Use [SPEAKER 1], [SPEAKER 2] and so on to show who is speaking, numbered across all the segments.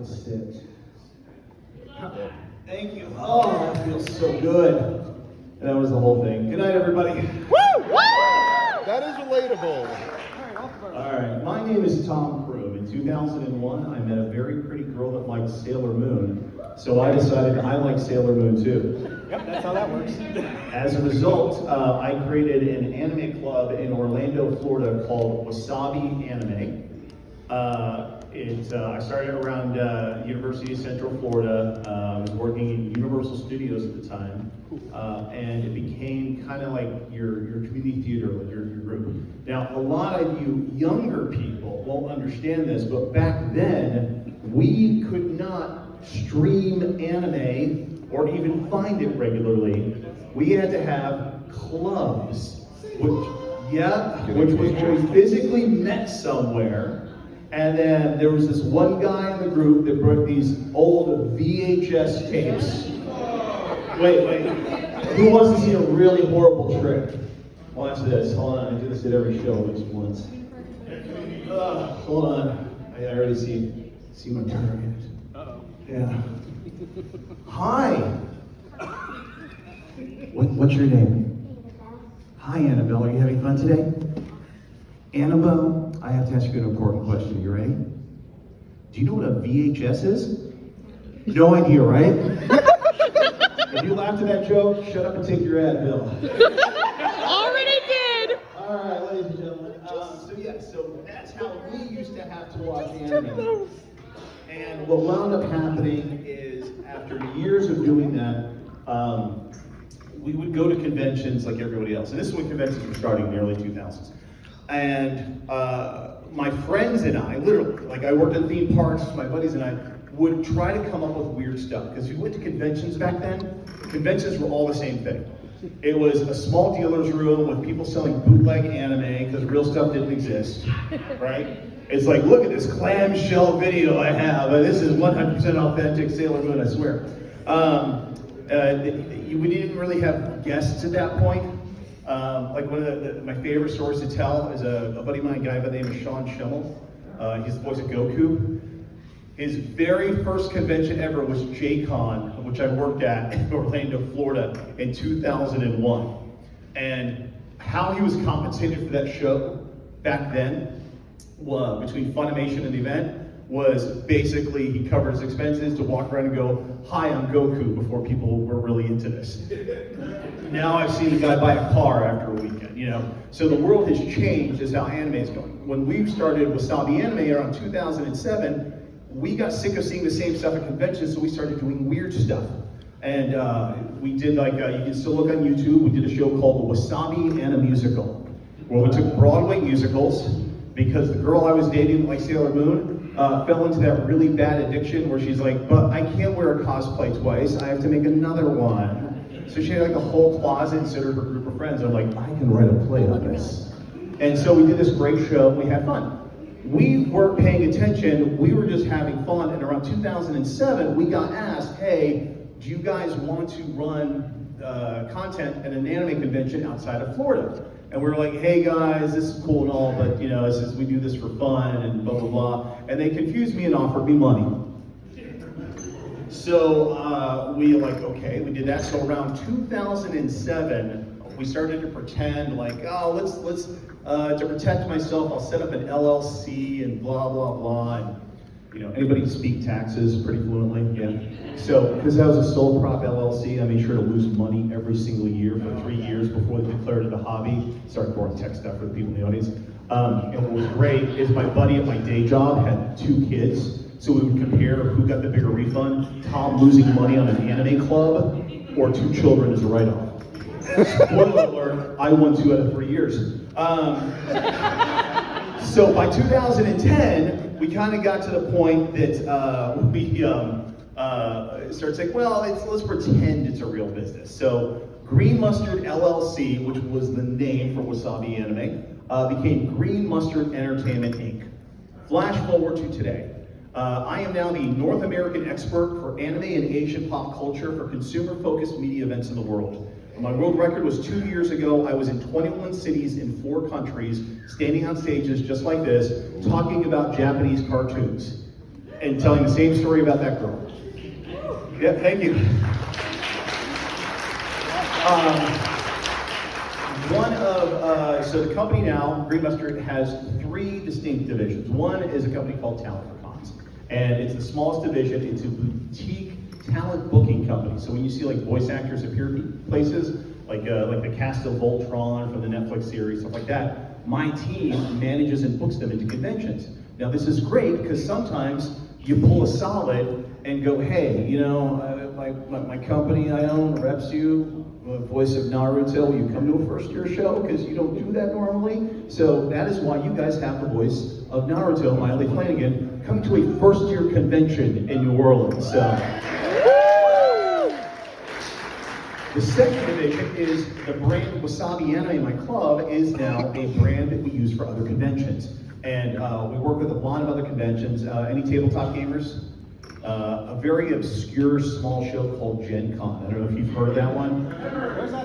[SPEAKER 1] Let's sit. Thank you. Oh, that feels so good. And that was the whole thing. Good night, everybody.
[SPEAKER 2] Woo! That is relatable.
[SPEAKER 1] All right, my name is Tom Croom. In 2001, I met a very pretty girl that liked Sailor Moon. So I decided I like Sailor Moon too.
[SPEAKER 3] Yep, that's how that works.
[SPEAKER 1] As a result, I created an anime club in Orlando, Florida called Wasabi Anime. I started around University of Central Florida. I was working in Universal Studios at the time, and it became kind of like your community theater, like your group. Now, a lot of you younger people won't understand this, but back then, we could not stream anime or even find it regularly. We had to have clubs, which was where we physically met somewhere. And then there was this one guy in the group that brought these old VHS tapes. Wait. Who wants to see a really horrible trick? Watch this. Hold on. I do this at every show at least once. Hold on. I already see my target. Uh-oh. Yeah. Hi. What's your name? Hi, Annabelle. Are you having fun today? Annabelle, I have to ask you an important question. You ready? Do you know what a VHS is? No idea, right? If you laughed at that joke, shut up and take your Advil.
[SPEAKER 4] Already did!
[SPEAKER 1] All right, ladies and gentlemen. So that's how we used to have to watch anime. And what wound up happening is, after years of doing that, we would go to conventions like everybody else. And this is when conventions were starting in the early 2000s. And my friends and I, literally, like I worked at theme parks, my buddies and I would try to come up with weird stuff. Because if you went to conventions back then, conventions were all the same thing. It was a small dealer's room with people selling bootleg anime because real stuff didn't exist, right? It's like, look at this clamshell video I have. This is 100% authentic Sailor Moon, I swear. We didn't really have guests at that point. Like one of my favorite stories to tell is a buddy of mine, a guy by the name of Sean Schimmel. He's the voice of Goku. His very first convention ever was J-Con, which I worked at in Orlando, Florida in 2001. And how he was compensated for that show back then, between Funimation and the event, was basically he covered his expenses to walk around and go, "Hi, I'm Goku," before people were really into this. Now I've seen the guy buy a car after a weekend, you know? So the world has changed as how anime is going. When we started Wasabi Anime around 2007, we got sick of seeing the same stuff at conventions, so we started doing weird stuff. And we did you can still look on YouTube, we did a show called Wasabi and a Musical, where we took Broadway musicals, because the girl I was dating, like Sailor Moon, fell into that really bad addiction where she's like, but I can't wear a cosplay twice, I have to make another one. So she had like a whole closet and so did her group of friends. I'm like, I can write a play on this. And so we did this great show, we had fun. We weren't paying attention, we were just having fun, and around 2007, we got asked, hey, do you guys want to run content at an anime convention outside of Florida? And we were like, hey guys, this is cool and all, but you know, we do this for fun and blah, blah, blah. And they confused me and offered me money. So we like, okay, we did that. So around 2007, we started to pretend like, oh, let's to protect myself, I'll set up an LLC and blah, blah, blah. And, you know, anybody speak taxes pretty fluently? Yeah. So, because I was a sole prop LLC, I made sure to lose money every single year for 3 years before they declared it a hobby. Started boring tech stuff for the people in the audience. And what was great is my buddy at my day job had 2 kids. So we would compare who got the bigger refund, Tom losing money on an anime club, or 2 children as a write-off. Spoiler alert, I won 2 out of 3 years. So by 2010, we kind of got to the point that we started saying, well, let's pretend it's a real business. So Green Mustard LLC, which was the name for Wasabi Anime, became Green Mustard Entertainment Inc. Flash forward to today. I am now the North American expert for anime and Asian pop culture for consumer-focused media events in the world. My world record was 2 years ago. I was in 21 cities in 4 countries, standing on stages just like this, talking about Japanese cartoons. and telling the same story about that girl. Yeah, thank you. So the company now, Green Mustard, has 3 distinct divisions. One is a company called Talent for Cons, and it's the smallest division. It's a boutique talent booking company. So when you see like voice actors appear places, like the cast of Voltron from the Netflix series, stuff like that, my team manages and books them into conventions. Now this is great because sometimes you pull a solid and go, hey, you know, my company I own reps you, voice of Naruto, will you come to a first-year show? Because you don't do that normally. So that is why you guys have the voice of Naruto, Miley Flanagan, coming to a first-year convention in New Orleans. So the second division is the brand Wasabi Anime, my club, is now a brand that we use for other conventions. And we work with a lot of other conventions. Any tabletop gamers? A very obscure small show called Gen Con. I don't know if you've heard of that one.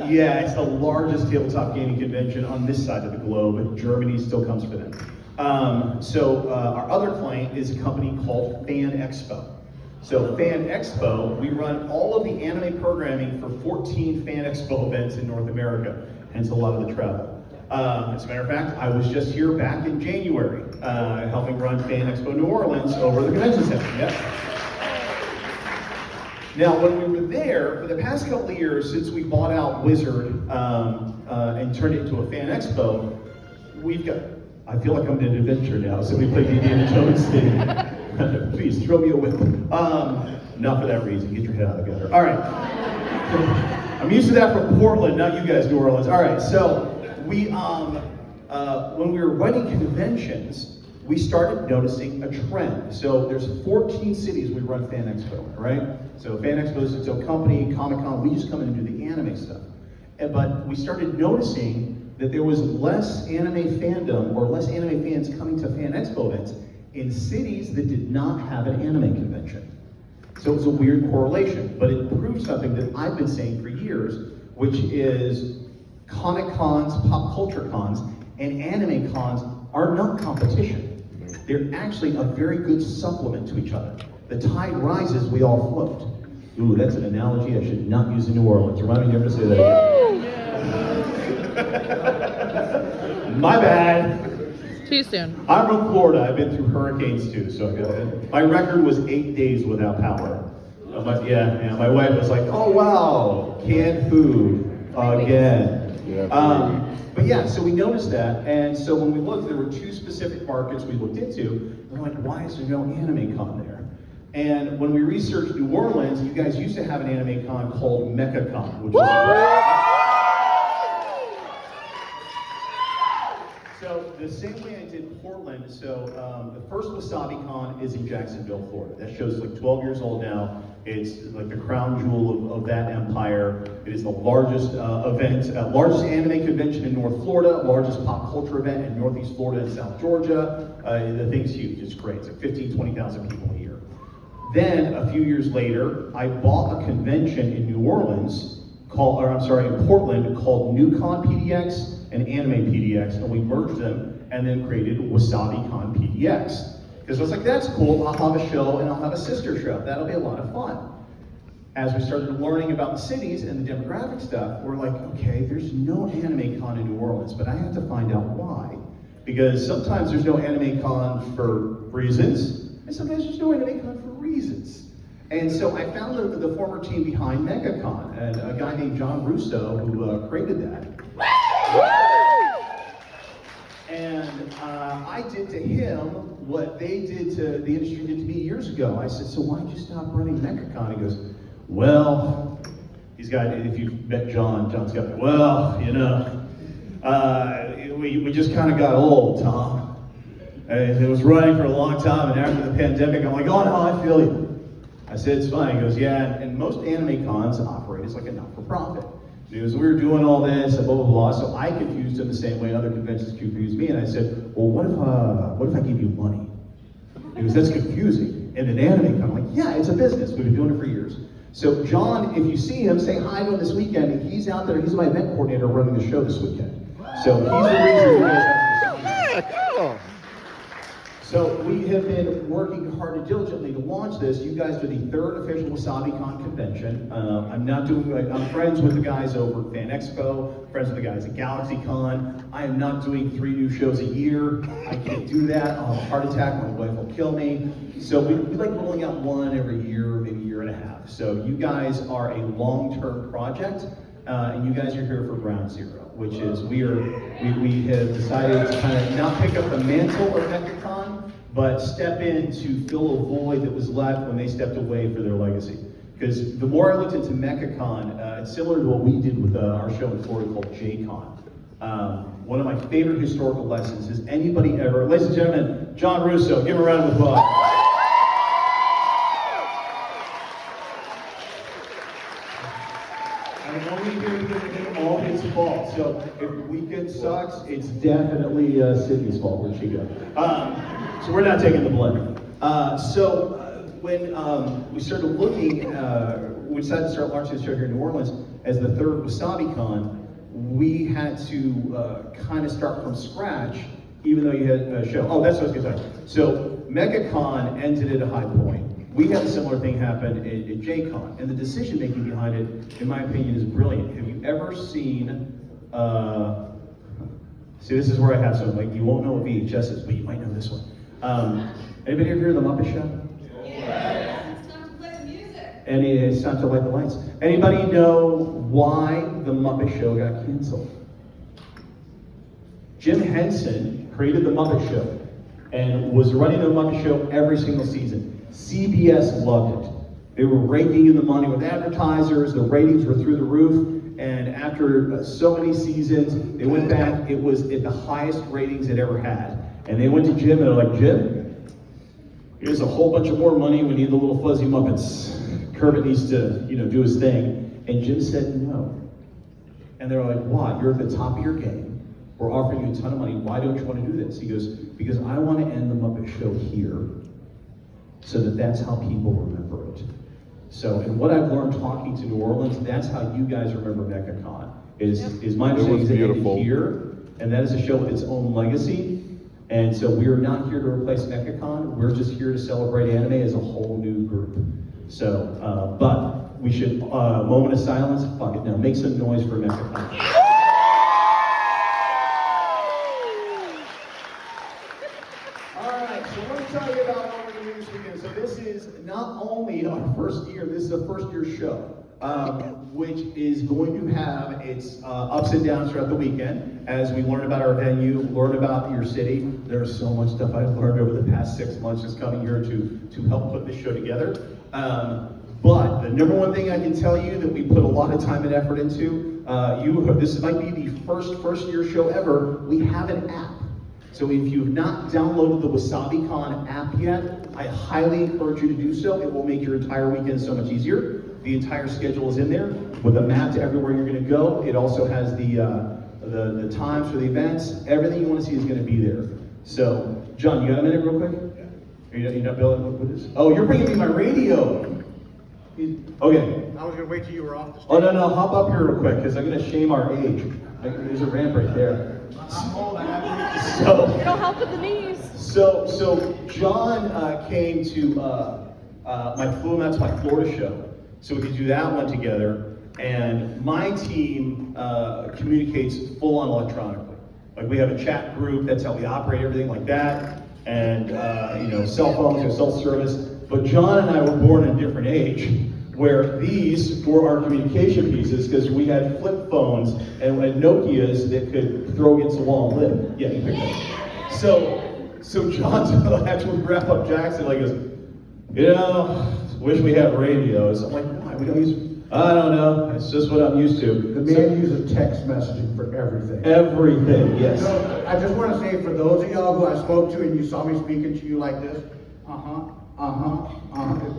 [SPEAKER 1] Yeah, it's the largest tabletop gaming convention on this side of the globe. Germany still comes for them. Our other client is a company called Fan Expo. So Fan Expo, we run all of the anime programming for 14 Fan Expo events in North America, hence a lot of the travel. As a matter of fact, I was just here back in January, helping run Fan Expo New Orleans over the convention center. Yep. Now, when we were there, for the past couple of years, since we bought out Wizard and turned it into a Fan Expo, we've got, I feel like I'm in an adventure now, so we played the Indiana Jones thing. Please, throw me a whip. Not for that reason, get your head out of the gutter. All right. I'm used to that from Portland, not you guys, New Orleans. All right, so we, when we were running conventions, we started noticing a trend. So there's 14 cities we run Fan Expo, right? So Fan Expo is its own company, Comic-Con, we just come in and do the anime stuff. But we started noticing that there was less anime fandom or less anime fans coming to Fan Expo events in cities that did not have an anime convention. So it was a weird correlation, but it proved something that I've been saying for years, which is comic cons, pop culture cons, and anime cons are not competition. They're actually a very good supplement to each other. The tide rises, we all float. Ooh, that's an analogy I should not use in New Orleans. Remind me never to say that again. My bad.
[SPEAKER 4] Too soon.
[SPEAKER 1] I'm from Florida. I've been through hurricanes too, so my record was 8 days without power. My wife was like, "Oh wow, canned food again." But yeah, so we noticed that, and so when we looked, there were 2 specific markets we looked into. We're like, why is there no anime con there? And when we researched New Orleans, you guys used to have an anime con called MechaCon, which was so the same way I did Portland. So the first Wasabicon is in Jacksonville, Florida. That show's like 12 years old now. It's like the crown jewel of that empire. It is the largest largest anime convention in North Florida, largest pop culture event in Northeast Florida and South Georgia. The thing's huge, it's great. It's like 15, 20,000 people a year. Then a few years later, I bought a convention in New Orleans in Portland called NewCon PDX and Anime PDX, and we merged them and then created Wasabicon PDX. Because I was like, that's cool, I'll have a show and I'll have a sister show. That'll be a lot of fun. As we started learning about the cities and the demographic stuff, we're like, okay, there's no anime con in New Orleans, but I have to find out why. Because sometimes there's no anime con for reasons, and sometimes there's no anime con for reasons. And so I found the former team behind MechaCon, and a guy named John Russo who created that. And I did to him what they did to the industry did to me years ago. I said, so why'd you stop running MechaCon? He goes, well, he's got, if you've met John, John's got, well, you know, we just kind of got old, Tom. And it was running for a long time, and after the pandemic, I'm like, oh no, I feel you. I said, it's fine. He goes, yeah, and most anime cons operate as like a not-for-profit. He goes, we were doing all this, and blah, blah, blah. So I confused him the same way other conventions confused me, and I said, well, what if I give you money? He goes, that's confusing. And an anime con, I'm like, yeah, it's a business. We've been doing it for years. So John, if you see him, say hi to him this weekend. He's out there, he's my event coordinator running the show this weekend. So he's the reason you guys have this. So we have been working hard and diligently to launch this. You guys are the third official Wasabicon convention. I'm friends with the guys over at Fan Expo, friends with the guys at GalaxyCon. I am not doing 3 new shows a year. I can't do that. I'll have a heart attack. My wife will kill me. So we like rolling out one every year, maybe year and a half. So you guys are a long-term project, and you guys are here for ground zero, which is we have decided to kind of not pick up the mantle of MechaCon, but step in to fill a void that was left when they stepped away for their legacy. Because the more I looked into MechaCon, it's similar to what we did with our show in Florida called JCon. One of my favorite historical lessons is anybody ever, ladies and gentlemen, John Russo, give him a round of applause. I'm only here to give him all his fault. So if weekend sucks, it's definitely Sydney's fault. Where'd she go? So we're not taking the blame. When we started looking, we decided to start launching the show here in New Orleans as the third Wasabicon. We had to kind of start from scratch, even though you had a show. Oh, that's what I was going to say. So MechaCon ended at a high point. We had a similar thing happen at JCon, and the decision making behind it, in my opinion, is brilliant. Have you ever seen? See, this is where I have some. Like, you won't know what VHS is, but you might know this one. Anybody ever hear the Muppet Show?
[SPEAKER 3] Yeah. It's time to play the music.
[SPEAKER 1] And it's time to light the lights. Anybody know why the Muppet Show got canceled? Jim Henson created the Muppet Show and was running the Muppet Show every single season. CBS loved it. They were raking in the money with advertisers, the ratings were through the roof, and after so many seasons, they went back, it was at the highest ratings it ever had. And they went to Jim and they're like, Jim, here's a whole bunch of more money, we need the little fuzzy Muppets. Kermit needs to, do his thing. And Jim said no. And they're like, why? You're at the top of your game. We're offering you a ton of money. Why don't you want to do this? He goes, because I want to end the Muppet Show here so that that's how people remember it. So, and what I've learned talking to New Orleans, that's how you guys remember MechaCon. Is my understanding is that it ended here, and that is a show with its own legacy. And so we are not here to replace MechaCon. We're just here to celebrate anime as a whole new group. So, but we should, moment of silence, fuck it now, make some noise for MechaCon. Alright, so let me tell you about what we're going to do this weekend. So this is not only our first year, this is a first year show, which is going to have its ups and downs throughout the weekend as we learn about our venue, learn about your city. There's so much stuff I've learned over the past 6 months just coming here to help put this show together. But the number one thing I can tell you that we put a lot of time and effort into, this might be the first year show ever, we have an app. So if you've not downloaded the Wasabicon app yet, I highly encourage you to do so. It will make your entire weekend so much easier. The entire schedule is in there with a map to everywhere you're going to go. It also has the times for the events. Everything you want to see is going to be there. So, John, you got a minute real quick? Yeah. You're not building what is? Oh, you're bringing me my radio. Okay.
[SPEAKER 5] I was gonna wait till you were off the stage.
[SPEAKER 1] Oh, no, hop up here real quick, because I'm going to shame our age. There's a ramp right there.
[SPEAKER 5] I'm old, I have to
[SPEAKER 1] So,
[SPEAKER 4] It'll help with the knees.
[SPEAKER 1] so John came to flew him out to my Florida show, so we could do that one together. And my team communicates full on electronically. Like we have a chat group, that's how we operate everything like that. And cell phones or cell service. But John and I were born in a different age, where these were our communication pieces, because we had flip phones and Nokias that could throw against the wall and live. Yeah, you picked up. So John's actually wrap up Jackson, like goes, wish we had radios. I'm like, why? We don't use. I don't know. It's just what I'm used to.
[SPEAKER 6] The man uses text messaging for everything.
[SPEAKER 1] Everything, yes.
[SPEAKER 5] So, I just want to say, for those of y'all who I spoke to and you saw me speaking to you like this,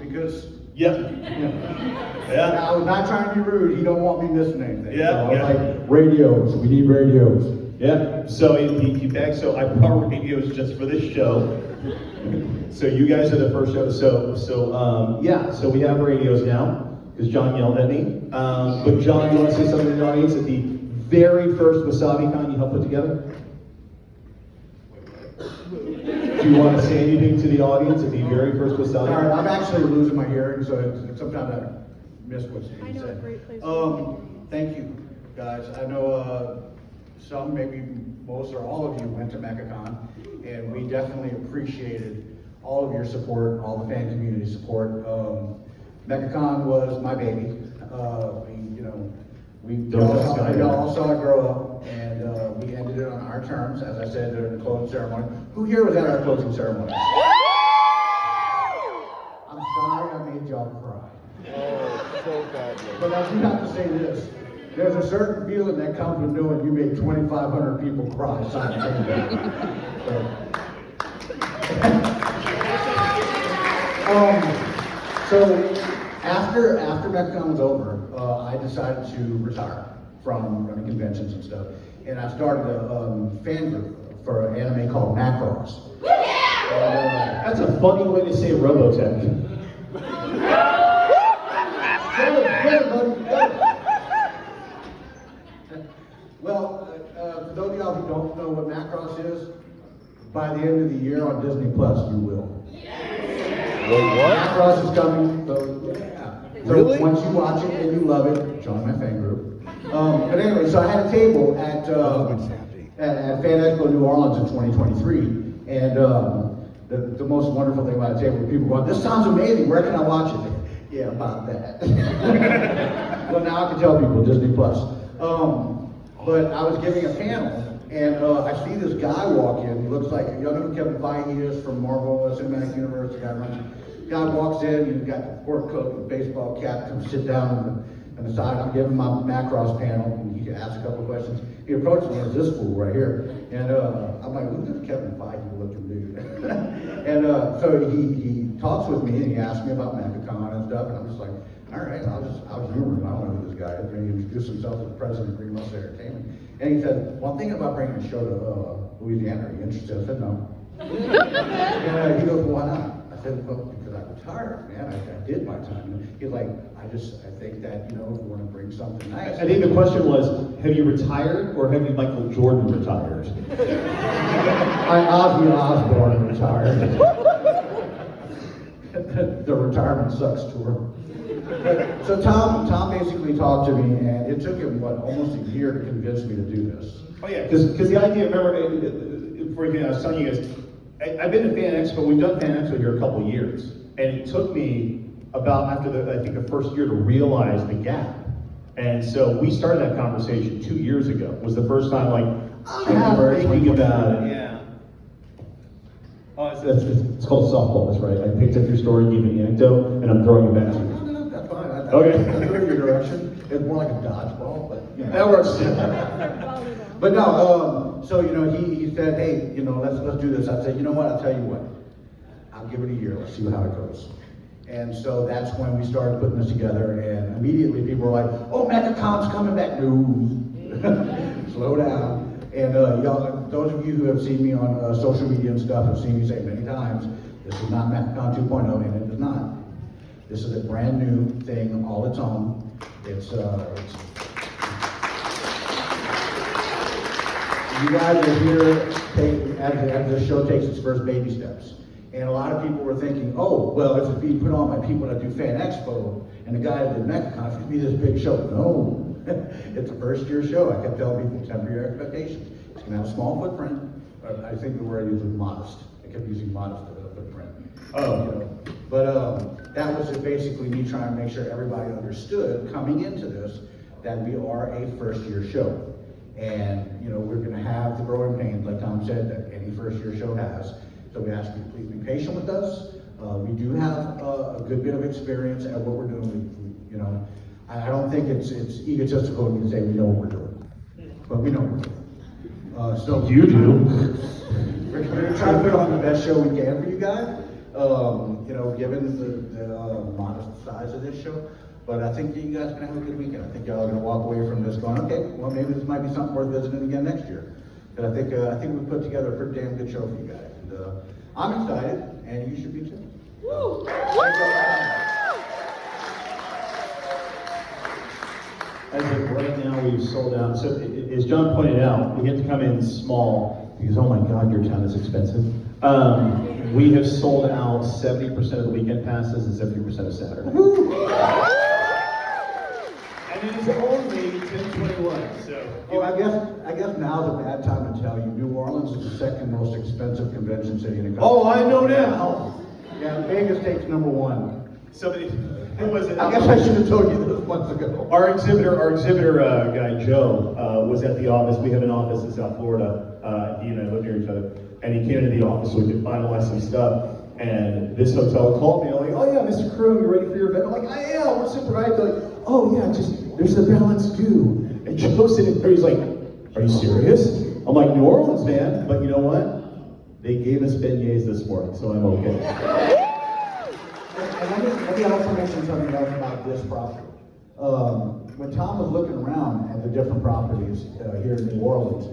[SPEAKER 5] because
[SPEAKER 1] Yep. Yeah.
[SPEAKER 5] I was not trying to be rude. He don't want me missing anything.
[SPEAKER 1] Yeah.
[SPEAKER 5] So,
[SPEAKER 1] Yeah.
[SPEAKER 6] Like radios, we need radios.
[SPEAKER 1] Yeah. So he begged. So I brought radios just for this show. So you guys are the first show. So we have radios now because John yelled at me. But John, you want to say something to the audience at the very first Wasabicon you helped put together? Do you want to say anything to the audience at the very first Wasabicon?
[SPEAKER 5] Sorry, I'm actually losing my hearing, so sometimes I miss what's being
[SPEAKER 4] I know
[SPEAKER 5] said.
[SPEAKER 4] a great place.
[SPEAKER 5] Thank you, guys. I know some, maybe most or all of you went to MechaCon, and we definitely appreciated all of your support, all the fan community support. MechaCon was my baby. We all saw it grow up, and we ended it on our terms, as I said during the closing ceremony. Who here was at our closing ceremony? I'm sorry I made y'all cry.
[SPEAKER 2] Oh, so badly.
[SPEAKER 5] But I do have to say this. There's a certain feeling that comes with knowing you made 2,500 people cry simultaneously. So after MechaCon was over, I decided to retire from running conventions and stuff. And I started a fan group for an anime called Macross.
[SPEAKER 1] That's a funny way to say Robotech.
[SPEAKER 5] Well, for those of y'all who don't know what Macross is, by the end of the year on Disney Plus, you will.
[SPEAKER 2] Wait, what?
[SPEAKER 5] Macross is coming, so
[SPEAKER 2] Really?
[SPEAKER 5] once you watch it and you love it, join my fan group. But anyway, so I had a table at Fan Expo New Orleans in 2023, and the most wonderful thing about the table, people go, "This sounds amazing. Where can I watch it?" Yeah, about that. Well, now I can tell people Disney Plus. But I was giving a panel, and I see this guy walk in. He looks like, you know who Kevin Feige is from Marvel Cinematic Universe. The guy walks in, he's got the sport coat and baseball cap, comes sit down on the side. I'm giving my Macross panel, and he asks a couple of questions. He approaches me as this fool right here, and I'm like, "Who's this Kevin Feige looking dude?" And so he talks with me, and he asks me about MechaCon and stuff, and I'm just like, "All right, I was humoring him. I don't know who this guy is." And he introduced himself as the president of Green Monster Entertainment. And he said, "Well, I'm thinking about bringing a show to Louisiana. Are you interested?" I said, "No." And he goes, "Well, why not?" I said, "Well, because I retired, man. I did my time." He's like, I think that, if you want to bring something nice."
[SPEAKER 1] I think the question was, have you retired or have you Michael Jordan retired?
[SPEAKER 5] I Ozzy Osbourne retired. The retirement sucks tour. So Tom basically talked to me, and it took him, almost a year to convince me to do this.
[SPEAKER 1] Oh yeah, because the idea, remember, before I was telling you guys, I've been to Fan Expo, we've done Fan Expo here a couple of years, and it took me about after the first year to realize the gap. And so we started that conversation 2 years ago, was the first time I'm thinking about it. Yeah. Oh, it's called softball, that's right. I picked up your story, gave an anecdote, and I'm throwing it back to you.
[SPEAKER 5] No, that's fine.
[SPEAKER 1] Okay.
[SPEAKER 5] That's in your direction. It's more like a dodgeball, but that works. But no, so he said, "Hey, let's do this." I said, "You know what? I'll tell you what. I'll give it a year. Let's see how it goes." And so that's when we started putting this together, and immediately people were like, "Oh, MechaCon's coming back." No, slow down. And y'all, those of you who have seen me on social media and stuff have seen me say many times, this is not MechaCon 2.0, and it is not. This is a brand new thing, all its own. You guys are here as the show takes its first baby steps. And a lot of people were thinking, oh, well, if it's being put on by people that do Fan Expo, and the guy that did MechaCon, it's going to be this big show. No, it's a first-year show. I kept telling people, temper your expectations. It's going to have a small footprint. I think the word I used was modest. I kept using modest as a footprint. But that was just basically me trying to make sure everybody understood coming into this that we are a first-year show. And, we're going to have the growing pains, like Tom said, that any first-year show has. So we ask you to please be patient with us. We do have a good bit of experience at what we're doing. I don't think it's egotistical of me to say we know what we're doing, but we know what we're doing. So
[SPEAKER 1] You do.
[SPEAKER 5] We're going to try to put on the best show we can for you guys. Given the modest size of this show. But I think you guys are going to have a good weekend. I think y'all are going to walk away from this going, okay, well maybe this might be something worth visiting again next year. But I think we put together a pretty damn good show for you guys. And, I'm excited, and you should be too.
[SPEAKER 4] Woo!
[SPEAKER 1] As of right now, we've sold out. So as John pointed out, we get to come in small because, oh my God, your town is expensive. We have sold out 70% of the weekend passes and 70% of Saturday. And it is only 10:21, so.
[SPEAKER 5] Oh, I guess now's a bad time to tell you, New Orleans is the second most expensive convention city in the country.
[SPEAKER 1] Oh, I know now.
[SPEAKER 5] Yeah, Vegas takes number one.
[SPEAKER 1] Somebody, who was it?
[SPEAKER 5] I guess I should have told you this months ago.
[SPEAKER 1] Our exhibitor guy, Joe, was at the office. We have an office in South Florida. He and I live near each other. And he came into the office so we could finalize some stuff. And this hotel called me, like, oh yeah, Mr. Croom, you ready for your event? I'm like, I am, we're super hyped. They're like, oh yeah, just, there's the balance due. And Joe's sitting there, he's like, are you serious? I'm like, New Orleans, man. But you know what? They gave us beignets this morning, so I'm okay.
[SPEAKER 5] And let me also mention something else about this property. When Tom was looking around at the different properties here in New Orleans,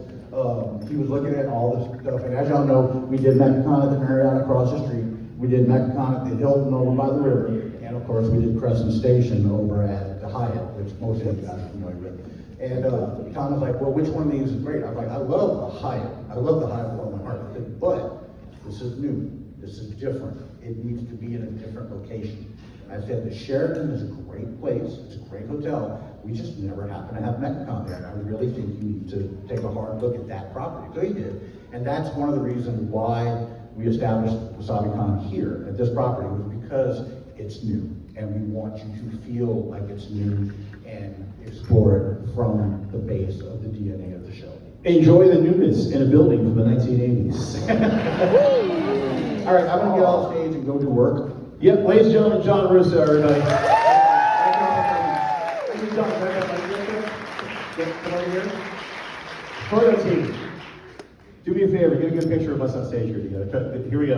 [SPEAKER 5] he was looking at all this stuff. And as y'all know, we did Mecacon at the Marriott across the street. We did Mecacon at the Hilton over by the river. And of course, we did Crescent Station over at the Hyatt, which most of you guys are familiar with. And Tom was like, well, which one of these is great? I was like, I love the Hyatt. I love the Hyatt with all my heart. I said, but this is new. This is different. It needs to be in a different location. I said, the Sheraton is a great place. It's a great hotel. We just never happen to have Mecacon there. And I really think you need to take a hard look at that property. So he did. And that's one of the reasons why we established Wasabicon here at this property, was because it's new. And we want you to feel like it's new and explore it from the base of the DNA of the show.
[SPEAKER 1] Enjoy the newness in a building from the 1980s.
[SPEAKER 5] All right, I'm gonna get off stage and go do work.
[SPEAKER 1] Yep, ladies and gentlemen, John Russo, everybody.
[SPEAKER 5] Thank you, John.
[SPEAKER 1] Come over here. Photo team. Do me a favor, get a good picture of us on stage here together. Here we go.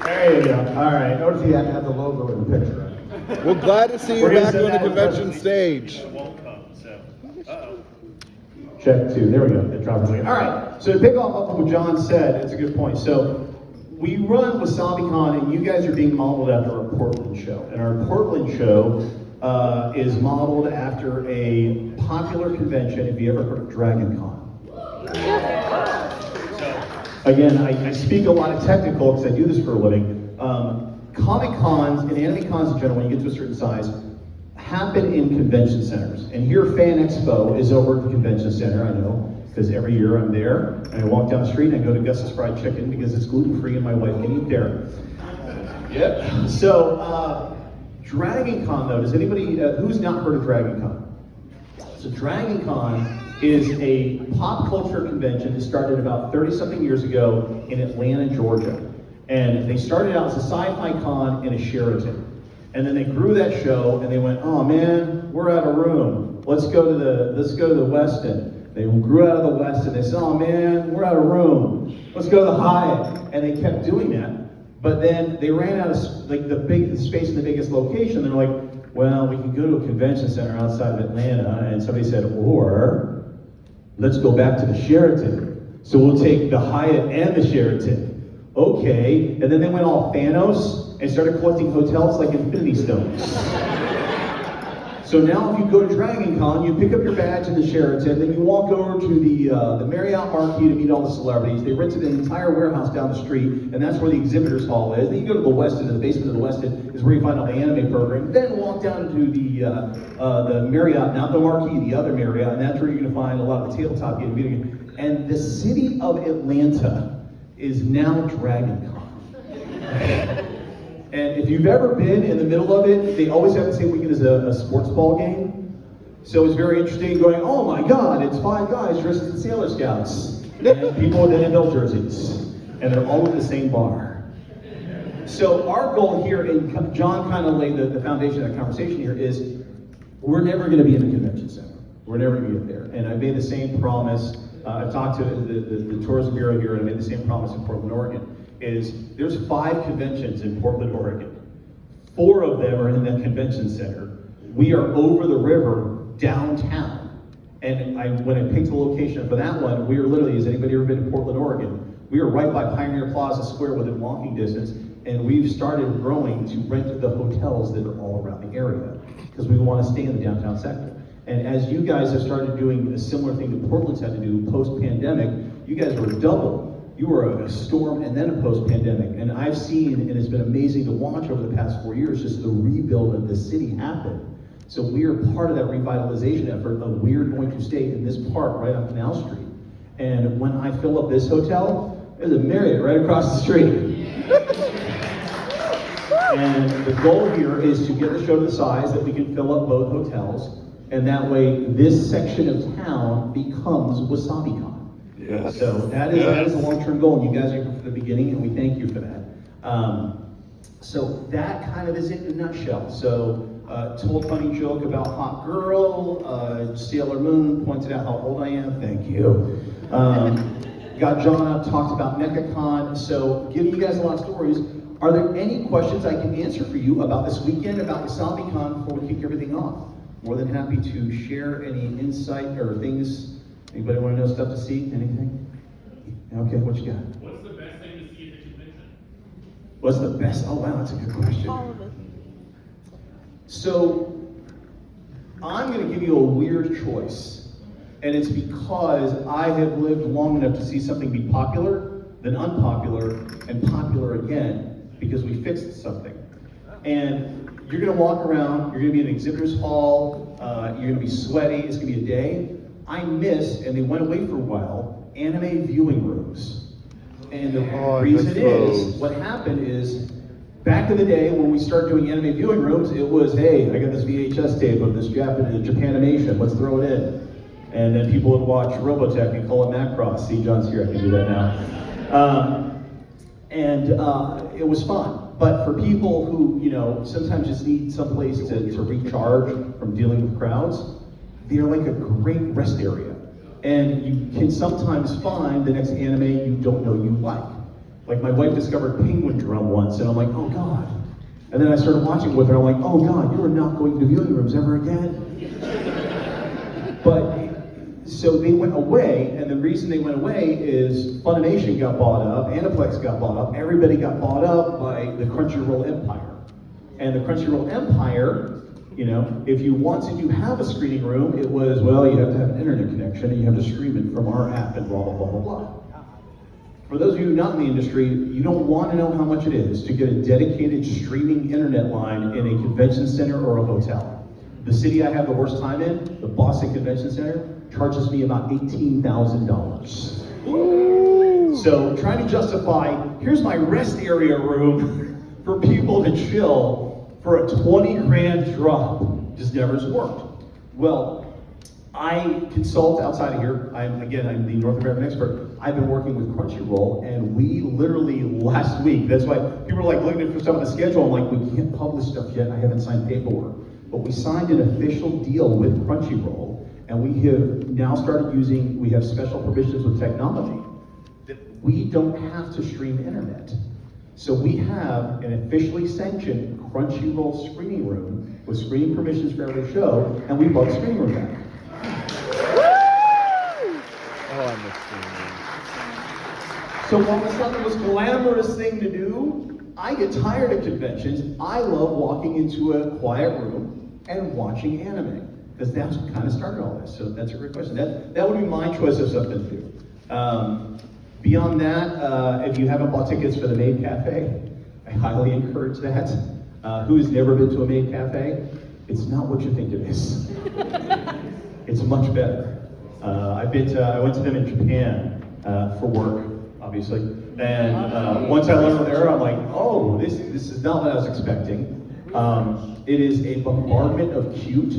[SPEAKER 1] There you go. All right.
[SPEAKER 5] Notice he had to have the logo in the picture.
[SPEAKER 2] We're glad to see you
[SPEAKER 1] We're gonna
[SPEAKER 2] back
[SPEAKER 1] send
[SPEAKER 2] on the
[SPEAKER 1] that
[SPEAKER 2] convention
[SPEAKER 1] message.
[SPEAKER 2] stage.
[SPEAKER 1] It won't come, so. Uh-oh. Check two. There we go. It dropped again. All right. So to pick off of what John said, it's a good point. So we run Wasabicon, and you guys are being modeled after our Portland show. And our Portland show is modeled after a popular convention. Have you ever heard of Dragon Con? Again, I speak a lot of technical because I do this for a living. Comic cons and anime cons in general, when you get to a certain size, happen in convention centers. And here, Fan Expo is over at the convention center, I know, because every year I'm there, and I walk down the street and I go to Gus's Fried Chicken because it's gluten-free and my wife can eat there. Yep. So, Dragon Con though, does anybody, who's not heard of Dragon Con? So Dragon Con is a pop culture convention that started about 30-something years ago in Atlanta, Georgia. And they started out as a sci-fi con in a Sheraton. And then they grew that show and they went, oh man, we're out of room. Let's go to the Westin. They grew out of the Westin. They said, oh man, we're out of room. Let's go to the Hyatt. And they kept doing that. But then they ran out of the space in the biggest location. They're like, well, we can go to a convention center outside of Atlanta. And somebody said, or let's go back to the Sheraton. So we'll take the Hyatt and the Sheraton. Okay, and then they went all Thanos and started collecting hotels like Infinity Stones. So now if you go to Dragon Con, you pick up your badge in the Sheraton, then you walk over to the Marriott Marquis to meet all the celebrities. They rented an entire warehouse down the street, and that's where the exhibitors hall is. Then you go to the Westin, and the basement of the Westin is where you find all the anime programming. Then walk down into the Marriott, not the Marquis, the other Marriott, and that's where you're gonna find a lot of the tabletop game video games. And the city of Atlanta is now Dragon Con. And if you've ever been in the middle of it, they always have the same weekend as a sports ball game. So it's very interesting going, oh my God, it's 5 guys dressed as the Sailor Scouts. And people with NFL jerseys. And they're all at the same bar. So our goal here, and John kind of laid the foundation of that conversation here, is we're never gonna be in the convention center. We're never gonna get there. And I made the same promise. I've talked to the Tourism Bureau here, and I made the same promise in Portland, Oregon, is there's 5 conventions in Portland, Oregon. 4 of them are in that convention center. We are over the river downtown. And when I picked the location for that one, we were literally, has anybody ever been to Portland, Oregon? We are right by Pioneer Plaza Square within walking distance, and we've started growing to rent the hotels that are all around the area, because we want to stay in the downtown sector. And as you guys have started doing a similar thing that Portland's had to do post-pandemic, you guys were double. You were a storm and then a post-pandemic. And I've seen, and it's been amazing to watch over the past 4 years, just the rebuild of the city happen. So we are part of that revitalization effort of we're going to stay in this park right on Canal Street. And when I fill up this hotel, there's a Marriott right across the street. And the goal here is to get the show to the size that we can fill up both hotels, and that way this section of town becomes Wasabicon.
[SPEAKER 2] Yes.
[SPEAKER 1] So that is a long-term goal, and you guys are here for the beginning, and we thank you for that. So that kind of is it in a nutshell. So told a funny joke about Hot Girl, Sailor Moon pointed out how old I am, thank you. Got John up, talked about NecaCon, so giving you guys a lot of stories. Are there any questions I can answer for you about this weekend, about Wasabicon, before we kick everything off? More than happy to share any insight or things. Anybody want to know stuff to see? Anything? Okay, what you got?
[SPEAKER 7] What's the best thing to see at the convention?
[SPEAKER 1] What's the best? Oh wow, that's a good question.
[SPEAKER 4] All of it.
[SPEAKER 1] So, I'm going to give you a weird choice. And it's because I have lived long enough to see something be popular, then unpopular, and popular again, because we fixed something. And you're gonna walk around, you're gonna be in an exhibitors hall, you're gonna be sweaty, it's gonna be a day. I miss, and they went away for a while, anime viewing rooms. And the reason is, what happened is, back in the day when we started doing anime viewing rooms, it was, hey, I got this VHS tape of this Japanimation, let's throw it in. And then people would watch Robotech and call it Macross. See, John's here, I can do that now. It was fun. But for people who, sometimes just need some place to recharge from dealing with crowds, they're like a great rest area. And you can sometimes find the next anime you don't know you like. Like my wife discovered Penguin Drum once, and I'm like, oh God. And then I started watching with her, I'm like, oh God, you are not going to viewing rooms ever again. But so they went away, and the reason they went away is Funimation got bought up, Aniplex got bought up, everybody got bought up by the Crunchyroll empire. And the Crunchyroll empire, if you wanted to have a screening room, it was, well, you have to have an internet connection, and you have to stream it from our app, and blah, blah, blah, blah, blah. For those of you not in the industry, you don't want to know how much it is to get a dedicated streaming internet line in a convention center or a hotel. The city I have the worst time in, the Boston Convention Center, charges me about $18,000. So trying to justify, here's my rest area room for people to chill for a 20 grand drop, just never has worked. Well, I consult outside of here. I'm the North American expert. I've been working with Crunchyroll, and we literally last week, that's why people are like looking for some of the schedule. I'm like, we can't publish stuff yet. I haven't signed paperwork. But we signed an official deal with Crunchyroll, and we have now started we have special provisions with technology that we don't have to stream internet. So we have an officially sanctioned Crunchyroll screening room with screening permissions for every show, and we bought the screening room back.
[SPEAKER 2] Oh, I miss seeing
[SPEAKER 1] So while it's not the most glamorous thing to do, I get tired of conventions. I love walking into a quiet room and watching anime, because that's what kind of started all this. So that's a great question. That would be my choice of something to do. Beyond that, if you haven't bought tickets for the Maid Cafe, I highly encourage that. Who has never been to a Maid Cafe? It's not what you think it is. It's much better. I went to them in Japan for work, obviously. And once I learned there, I'm like, oh, this is not what I was expecting. It is a bombardment of cute.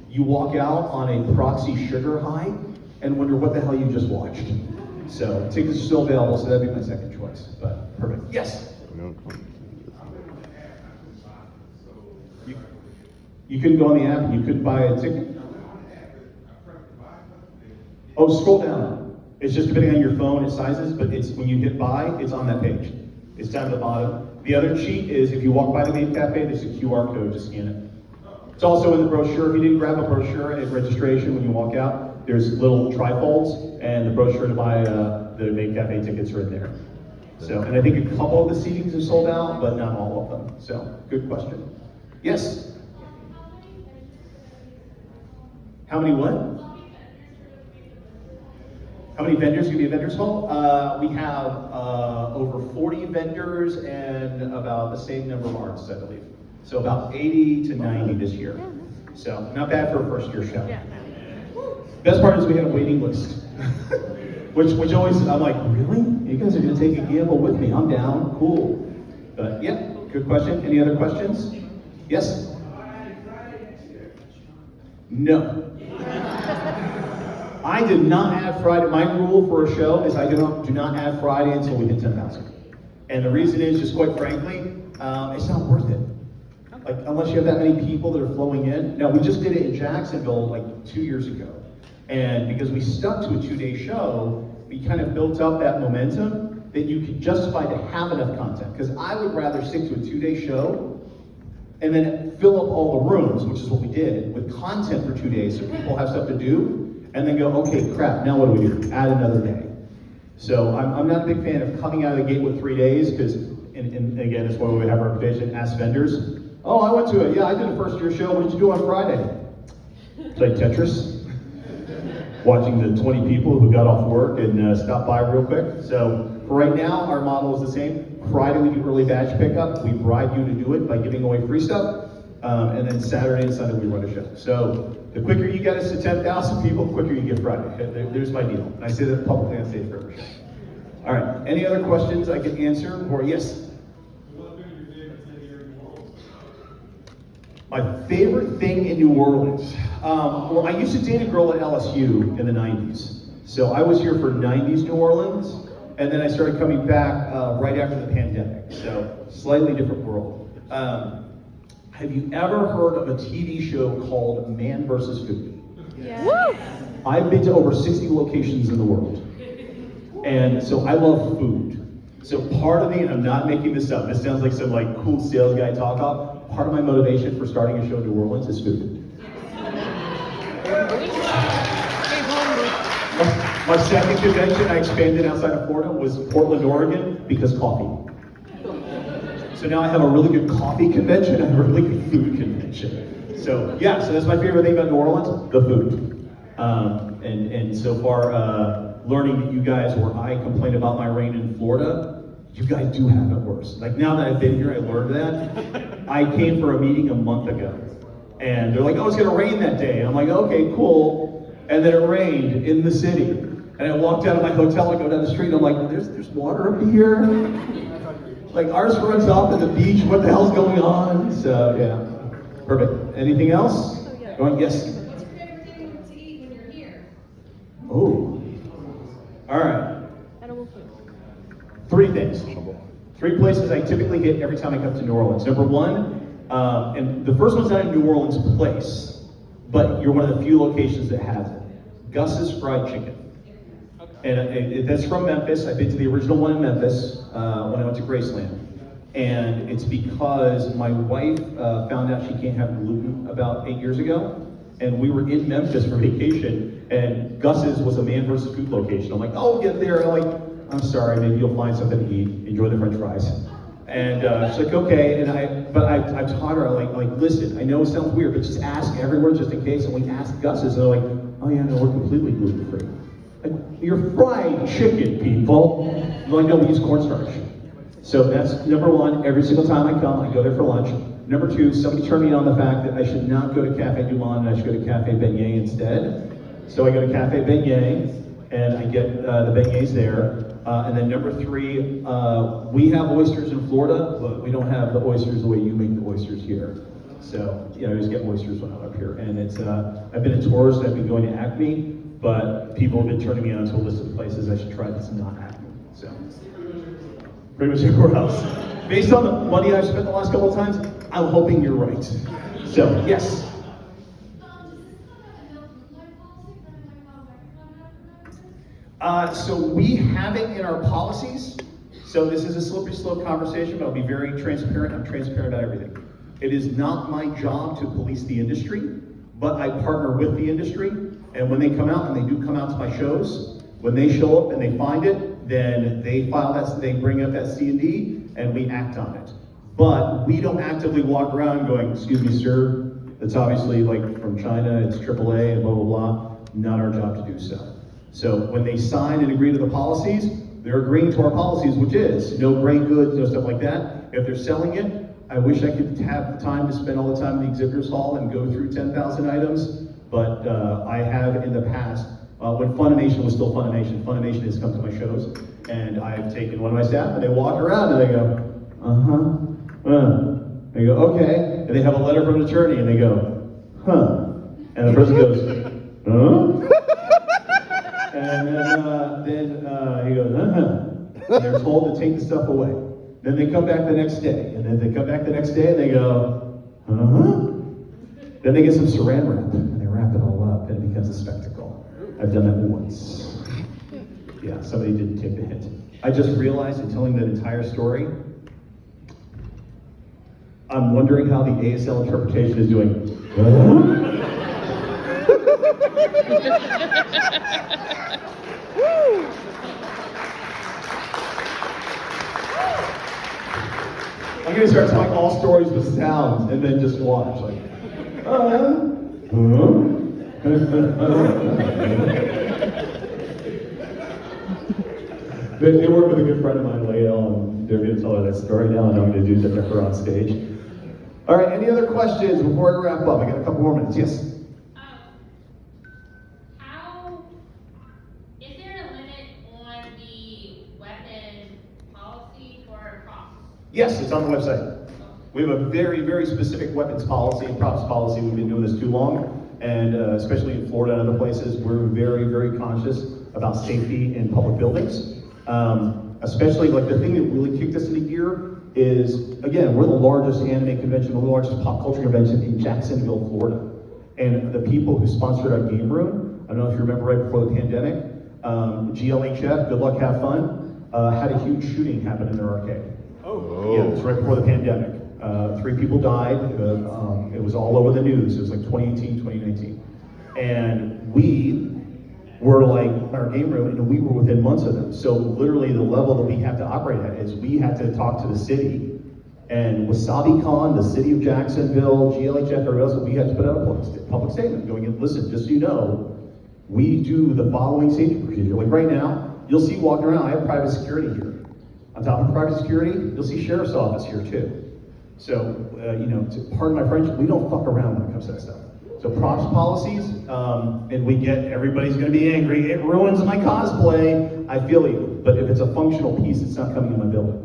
[SPEAKER 1] You walk out on a proxy sugar high and wonder what the hell you just watched. So tickets are still available, so that'd be my second choice. But perfect. Yes. You couldn't go on the app and you couldn't buy a ticket. Oh, scroll down. It's just depending on your phone, its sizes, but it's when you hit buy, it's on that page. It's down at the bottom. The other cheat is if you walk by the Maid Cafe, there's a QR code, just scan it. It's also in the brochure. If you didn't grab a brochure at registration when you walk out, there's little trifolds, and the brochure to buy the Maid Cafe tickets are in there. So, and I think a couple of the seatings are sold out, but not all of them. So, good question. Yes? How many what? How many vendors are going to be at Vendors Hall? We have over 40 vendors and about the same number of artists, I believe. So about 80 to 90 this year. So not bad for a first year show. Best part is we had a waiting list. which always, I'm like, really? You guys are going to take a gamble with me. I'm down, cool. But yeah, good question. Any other questions? Yes? No. I did not add Friday. My rule for a show is I do not add Friday until we hit 10,000. And the reason is, just quite frankly, it's not worth it. Like, unless you have that many people that are flowing in. Now, we just did it in Jacksonville like 2 years ago. And because we stuck to a 2-day show, we kind of built up that momentum that you could justify to have enough content. Because I would rather stick to a 2-day show and then fill up all the rooms, which is what we did, with content for 2 days so people have stuff to do, and then go, okay, crap, now what do we do? Add another day. So I'm not a big fan of coming out of the gate with 3 days, because, and again, that's why we have our reputation, ask vendors. Oh, I went to it, yeah, I did a first year show, what did you do on Friday? Played Tetris. Watching the 20 people who got off work and stopped by real quick. So for right now, our model is the same. Friday we do early badge pickup. We bribe you to do it by giving away free stuff. And then Saturday and Sunday we run a show. So the quicker you get us to 10,000 people, the quicker you get Friday. There's my deal. And I say that publicly on stage for every show. All right, any other questions I can answer? Or yes? My favorite thing in New Orleans. Well, I used to date a girl at LSU in the 90s. So I was here for 90s New Orleans, and then I started coming back right after the pandemic. So slightly different world. Have you ever heard of a TV show called Man vs. Food?
[SPEAKER 4] Yeah. Woo!
[SPEAKER 1] I've been to over 60 locations in the world. And so I love food. So part of me, and I'm not making this up, this sounds like some like cool sales guy talk up, part of my motivation for starting a show in New Orleans is food. My second convention I expanded outside of Florida was Portland, Oregon, because coffee. So now I have a really good coffee convention and a really good food convention. So yeah, so that's my favorite thing about New Orleans, the food. And so far, learning that you guys, where I complain about my rain in Florida, you guys do have it worse. Like now that I've been here, I learned that. I came for a meeting a month ago, and they're like, oh, it's gonna rain that day. And I'm like, okay, cool. And then it rained in the city. And I walked out of my hotel, I go down the street, and I'm like, there's water up here? Like ours runs off at the beach, what the hell's going on? So yeah, perfect. Anything else? Going, yes?
[SPEAKER 3] What's your favorite thing to eat when you're here?
[SPEAKER 1] Oh, all right.
[SPEAKER 4] Edible food.
[SPEAKER 1] 3 things. 3 places I typically hit every time I come to New Orleans. Number 1, and the first one's not a New Orleans place, but you're one of the few locations that has it. Gus's Fried Chicken. And that's from Memphis. I've been to the original one in Memphis when I went to Graceland. And it's because my wife found out she can't have gluten about 8 years ago. And we were in Memphis for vacation, and Gus's was a Man vs. Food location. I'm like, oh, we'll get there. I'm like, I'm sorry, maybe you'll find something to eat. Enjoy the French fries. And she's like, okay. And I taught her, like, listen, I know it sounds weird, but just ask everywhere just in case. And we asked Gus's, and they're like, oh yeah, no, we're completely gluten-free. Like, you're fried chicken, people. I'm like, no, we use cornstarch. So that's number 1. Every single time I come, I go there for lunch. Number 2, somebody turned me on the fact that I should not go to Cafe Du Monde, and I should go to Cafe Beignet instead. So I go to Cafe Beignet, and I get the beignets there. And then number 3, we have oysters in Florida, but we don't have the oysters the way you make the oysters here. So, I just get oysters when I'm up here. And it's, I've been a tourist, I've been going to Acme, but people have been turning me on to a list of places I should try that's not Acme. So, pretty much everywhere else. Based on the money I've spent the last couple of times, I'm hoping you're right. So, yes? So we have it in our policies. So this is a slippery slope conversation, but I'll be very transparent. I'm transparent about everything. It is not my job to police the industry, but I partner with the industry. And when they come out, and they do come out to my shows, when they show up and they find it, then they file that, they bring up that C&D, and we act on it. But we don't actively walk around going, excuse me, sir, that's obviously like from China, it's AAA and blah, blah, blah, not our job to do so. So when they sign and agree to the policies, they're agreeing to our policies, which is no gray goods, no stuff like that. If they're selling it, I wish I could have the time to spend all the time in the exhibitors hall and go through 10,000 items, but I have in the past, when Funimation was still Funimation, Funimation has come to my shows, and I've taken one of my staff, and they walk around and they go, They go, okay, and they have a letter from an attorney, and they go, and the person goes, and then he goes, and they're told to take the stuff away. Then they come back the next day, and then they come back the next day, and they go, Then they get some saran wrap, and they wrap it all up, and it becomes a spectacle. I've done that once. Yeah, somebody didn't take the hint. I just realized in telling that entire story, I'm wondering how the ASL interpretation is doing. I'm gonna start telling all stories with sounds and then just watch, like, They work with a good friend of mine, Lael, and they're gonna tell her that story now, and I'm gonna do that for her on stage. All right, any other questions before I wrap up? I got a couple more minutes, yes?
[SPEAKER 3] How, is there a limit on the weapon policy for props?
[SPEAKER 1] Yes, it's on the website. We have a very, very specific weapons policy and props policy. We've been doing this too long, and especially in Florida and other places, we're very, very conscious about safety in public buildings. Especially, like, the thing that really kicked us into gear is, again, we're the largest anime convention, we're the largest pop culture convention in Jacksonville, Florida. And the people who sponsored our game room, I don't know if you remember right before the pandemic, GLHF, Good Luck, Have Fun, had a huge shooting happen in their arcade. Oh. Yeah, it was right before the pandemic. 3 people died. It was all over the news. It was like 2018, 2019. And we were like our game room, and we were within months of them. So literally the level that we have to operate at is we had to talk to the city, and Wasabicon, the city of Jacksonville, GLHF, everybody else, we had to put out a public statement going, listen, just so you know, we do the following safety procedure. Like right now, you'll see walking around, I have private security here. On top of private security, you'll see sheriff's office here too. So, pardon my French, we don't fuck around when it comes to that stuff. So props policies, and we get, everybody's gonna be angry, it ruins my cosplay, I feel you. But if it's a functional piece, it's not coming in my building.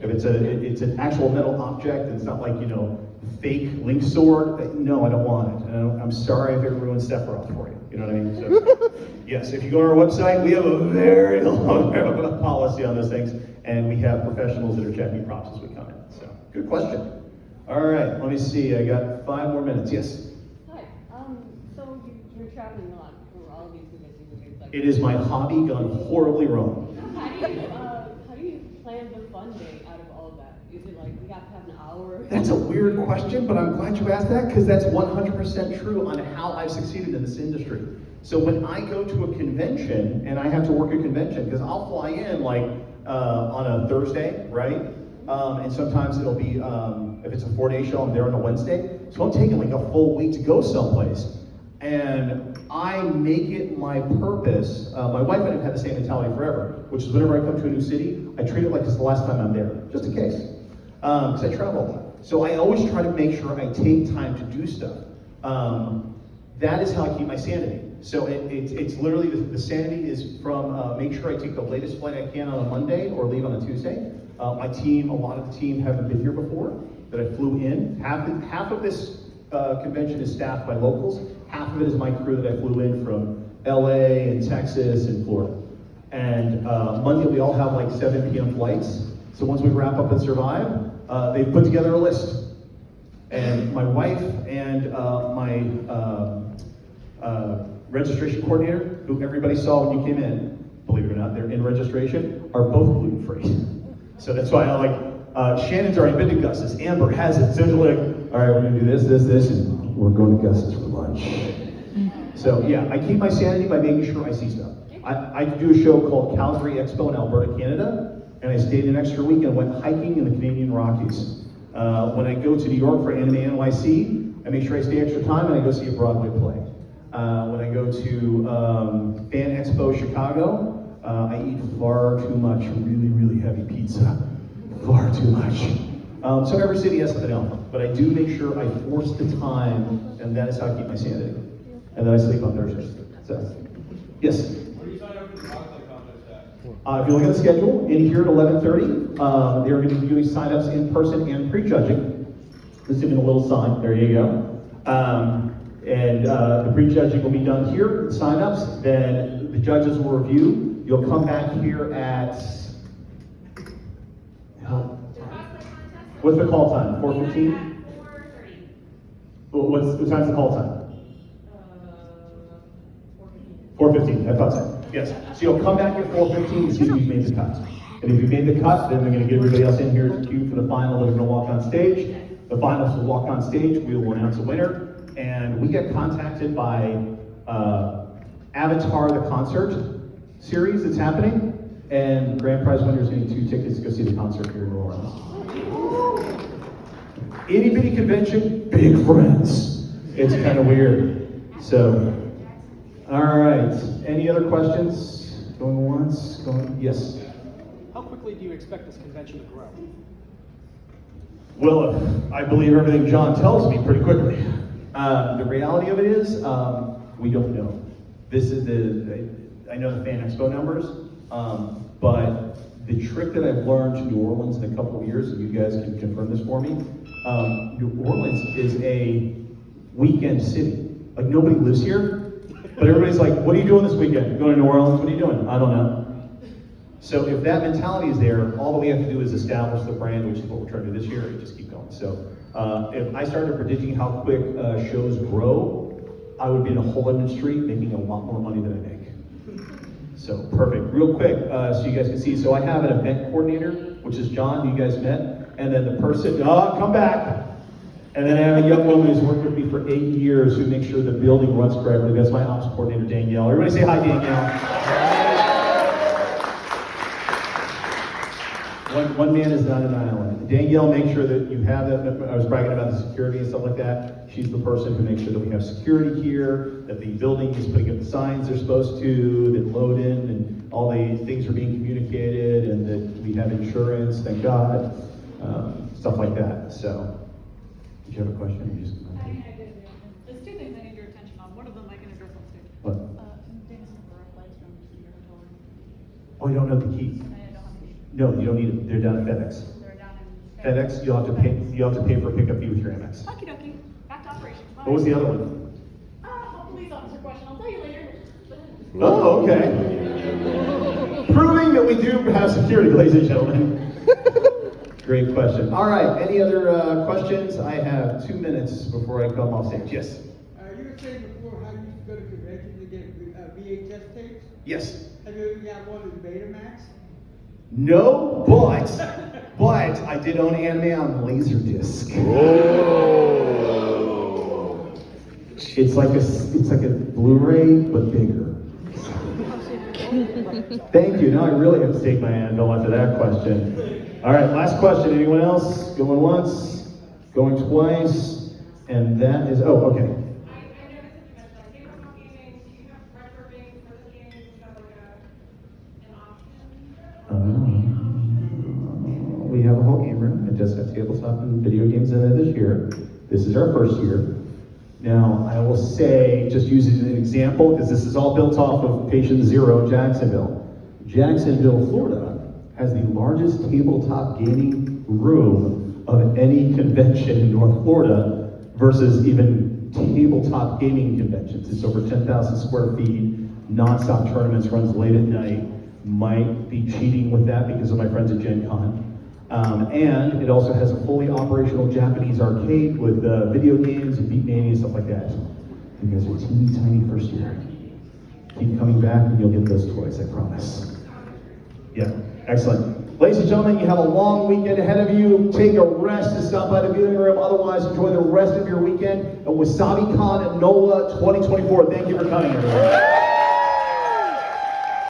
[SPEAKER 1] If it's an actual metal object, it's not like, fake link sword, no, I don't want it. And I'm sorry if it ruins Sephiroth for you, you know what I mean? So, yes, if you go to our website, we have a very long policy on those things, and we have professionals that are checking props as we come in. So, good question. All right, let me see, I got 5 more minutes, yes?
[SPEAKER 4] So you're traveling a lot for all of these conventions. Like,
[SPEAKER 1] It is my hobby gone horribly wrong.
[SPEAKER 4] how do you plan the fun day out of all of that? Is it like we have to have an hour?
[SPEAKER 1] That's a weird question, but I'm glad you asked that, because that's 100% true on how I've succeeded in this industry. So when I go to a convention, and I have to work a convention, because I'll fly in like on a Thursday, right? And sometimes it'll be, if it's a 4-day show, I'm there on a Wednesday. So I'm taking like a full week to go someplace. And I make it my purpose, my wife and I have had the same mentality forever, which is whenever I come to a new city, I treat it like it's the last time I'm there, just in case. Because I travel a lot. So I always try to make sure I take time to do stuff. That is how I keep my sanity. So it's literally, the sanity is from make sure I take the latest flight I can on a Monday or leave on a Tuesday. My team, a lot of the team haven't been here before, that I flew in. Half of this convention is staffed by locals. Half of it is my crew that I flew in from LA and Texas and Florida. And Monday we all have like 7 p.m. flights. So once we wrap up and survive, they put together a list. And my wife and my registration coordinator, who everybody saw when you came in, believe it or not, they're in registration, are both gluten-free. So that's why I like, Shannon's already been to Gus's, Amber hasn't. So they're like, all right, we're gonna do this, and we're going to Gus's for lunch. So yeah, I keep my sanity by making sure I see stuff. I do a show called Calgary Expo in Alberta, Canada, and I stayed an extra week and went hiking in the Canadian Rockies. When I go to New York for Anime NYC, I make sure I stay extra time and I go see a Broadway play. When I go to Fan Expo Chicago, I eat far too much really, really heavy pizza. Far too much. So every city has something else, but I do make sure I force the time, and that is how I keep my sanity. And then I sleep on Thursdays. So, yes?
[SPEAKER 7] Where do you sign up for the cosplay contest at?
[SPEAKER 1] If you look at the schedule, in here at 11:30, they're going to be doing signups in person and pre-judging. Just giving a little sign, there you go. The pre-judging will be done here, signups, then the judges will review. You'll come back here at, what's the call time, 4:15?
[SPEAKER 3] 4:30.
[SPEAKER 1] What time's the call time? 4:15, I thought so. Yes. So you'll come back at 4:15 to see if you've made the cut. And if you've made the cut, then we're going to get everybody else in here to queue for the final. They're going to walk on stage. The finalists will walk on stage. We will announce a winner. And we get contacted by Avatar, the concert series that's happening. And the grand prize winner is getting 2 tickets to go see the concert here in New Orleans. Itty bitty convention, big friends. It's kind of weird. So, all right. Any other questions? Going once? Going, yes.
[SPEAKER 8] How quickly do you expect this convention to grow?
[SPEAKER 1] Well, I believe everything John tells me pretty quickly. The reality of it is, we don't know. This is I know the Fan Expo numbers, but the trick that I've learned to New Orleans in a couple of years, and you guys can confirm this for me, New Orleans is a weekend city. Like, nobody lives here, but everybody's like, what are you doing this weekend? Going to New Orleans? What are you doing? I don't know. So if that mentality is there, all that we have to do is establish the brand, which is what we're trying to do this year, and just keep going. So if I started predicting how quick shows grow, I would be in a whole industry making a lot more money than I make. So perfect. Real quick, so you guys can see. So I have an event coordinator, which is John, who you guys met, and then the person, come back. And then I have a young woman who's worked with me for 8 years who makes sure the building runs correctly. That's my ops coordinator, Danielle. Everybody say hi, Danielle. One man is not an island. Danielle makes sure that you have that. I was bragging about the security and stuff like that. She's the person who makes sure that we have security here, that the building is putting up the signs they're supposed to, that load in, and all the things are being communicated, and that we have insurance, thank God, stuff like that. So, did you have a question? Or you just...
[SPEAKER 9] I did. There's 2 things I need your attention on. One of them I can address on stage.
[SPEAKER 1] What?
[SPEAKER 9] Dennis for flights from your hotel room.
[SPEAKER 1] Oh, you don't know the keys?
[SPEAKER 9] I don't have the key.
[SPEAKER 1] No, you don't need them. They're down at FedEx.
[SPEAKER 9] They're down in
[SPEAKER 1] FedEx, you'll have to pay. You have to pay for a pickup fee with your Amex.
[SPEAKER 9] Okie dokie. Back to operations. Bye.
[SPEAKER 1] What was the other one?
[SPEAKER 9] Police officer question. I'll tell you later.
[SPEAKER 1] Oh, okay. Proving that we do have security, ladies and gentlemen. Great question. All right, any other questions? I have 2 minutes before I come off stage. Yes?
[SPEAKER 10] You were saying before how you used to go to conventions to get VHS tapes.
[SPEAKER 1] Yes.
[SPEAKER 10] Have you ever got one in Betamax?
[SPEAKER 1] No, but I did own anime on Laserdisc. It's like a Blu-ray, but bigger. Thank you. Now I really have to take my anvil after that question. All right, last question. Anyone else? Going once, going twice, and that is, oh, okay.
[SPEAKER 11] I noticed that you mentioned on tabletop gaming, do you have retro games, versus games, you have like an option?
[SPEAKER 1] We have a whole game room. It just has tabletop and video games in it this year. This is our first year. Now, I will say, just using an example, because this is all built off of patient 0, Jacksonville. Jacksonville, Florida, has the largest tabletop gaming room of any convention in North Florida versus even tabletop gaming conventions. It's over 10,000 square feet, non-stop tournaments, runs late at night. Might be cheating with that because of my friends at Gen Con. And it also has a fully operational Japanese arcade with video games and Beatmania and stuff like that. You guys are teeny tiny first year. Keep coming back and you'll get those toys, I promise. Yeah, excellent. Ladies and gentlemen, you have a long weekend ahead of you. Take a rest to stop by the viewing room. Otherwise, enjoy the rest of your weekend at Wasabicon at NOLA 2024. Thank you for coming, everyone.